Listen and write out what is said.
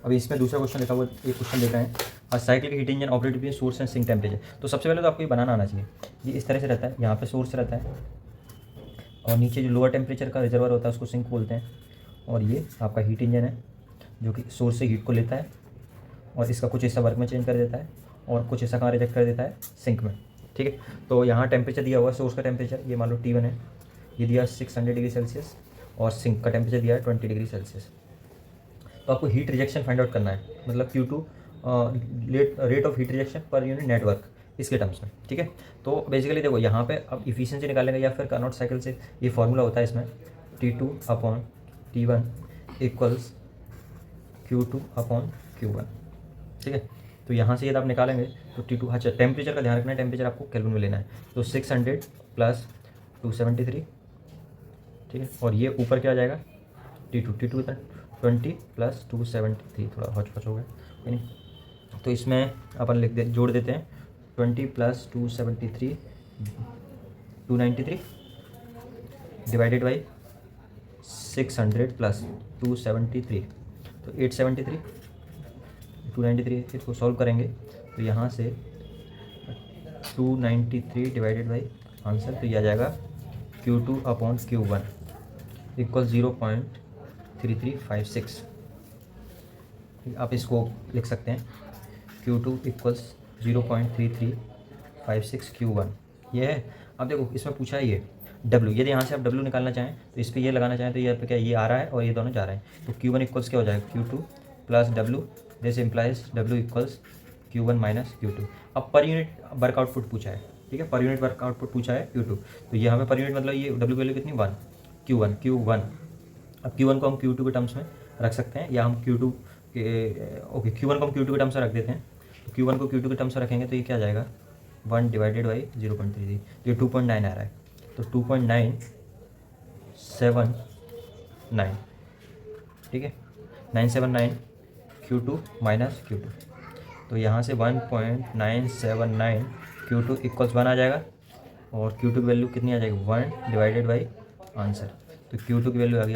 अभी इसमें दूसरा क्वेश्चन देखा, वो एक क्वेश्चन देख रहे हैं, और cycle heat engine operate between source and sink temperature. तो सबसे पहले तो आपको ये बनाना आना चाहिए। ये इस तरह से रहता है, यहाँ पे सोर्स रहता है और नीचे जो लोअर टेम्परेचर का रिजर्वर होता है उसको सिंक बोलते हैं, और ये आपका हीट इंजन है जो कि सोर्स से हीट को लेता है और इसका कुछ हिस्सा वर्क में चेंज कर देता है और कुछ हिस्सा कहाँ रिजेक्ट कर देता है, सिंक में। ठीक है, तो यहाँ टेम्परेचर दिया हुआ है, सोर्स का टेम्परेचर ये मान लो T1 है, ये दिया 600 डिग्री सेल्सियस, और सिंक का टेम्परेचर दिया है 20 डिग्री सेल्सियस। तो आपको हीट रिजेक्शन फाइंड आउट करना है, मतलब Q2 rate of heat rejection per unit network, इसके टर्म्स में। ठीक है, तो बेसिकली देखो यहाँ पे अब इफिशिएंसी निकालेंगे या फिर कार्नोट साइकिल से ये फॉर्मूला होता है इसमें, T2/T1 इक्वल्स Q2/Q1। ठीक है, तो यहाँ से यदि आप निकालेंगे तो T2, अच्छा टेम्परेचर का ध्यान रखना है, टेम्परेचर आपको केल्विन में लेना है, तो 600 प्लस 273। ठीक है, और ये ऊपर क्या आ जाएगा, T2 कितना 20 प्लस 273, थोड़ा हौच-पौच हो गया यानी, तो इसमें अपन लिख दे, जोड़ देते हैं 20 प्लस 273 293 डिवाइडेड बाई 600 प्लस 273, तो 873, 293, इसको सॉल्व करेंगे तो यहाँ से 293 डिवाइडेड बाई आंसर, तो ये आ जाएगा Q2/Q1 इक्वल 0.3356। आप इसको लिख सकते हैं Q2 इक्वल्स 0.3356 Q1, ये है। अब देखो इसमें पूछा है ये W, यदि यहाँ से आप W निकालना चाहें तो इस पर ये लगाना चाहें तो ये पे क्या, ये आ रहा है और ये दोनों जा रहे हैं, तो Q1 इक्वल्स क्या हो जाएगा, Q2 plus W, this implies W equals Q1 minus Q2। अब पर यूनिट वर्क आउटपुट पूछा है, ठीक है, पर यूनिट वर्क आउटपुट पूछा है Q2, तो ये हमें पर यूनिट मतलब ये W वैल्यू कितनी 1, Q1। अब Q1 को हम Q2 के टर्म्स में रख सकते हैं, या हम Q2 ओके Q1 को हम Q2 के टर्म्स में रख देते हैं, तो Q1 को Q2 के टर्म्स में रखेंगे तो ये क्या आ जाएगा 1 डिवाइडेड बाई 0.33, ये 2.9 आ रहा है, तो 2.979, ठीक है 979 Q2 माइनस Q2, तो यहाँ से 1.979 Q2 इक्वल्स 1 आ जाएगा, और Q2 की वैल्यू कितनी आ जाएगी 1 डिवाइडेड बाई आंसर, तो Q2 की वैल्यू आ गई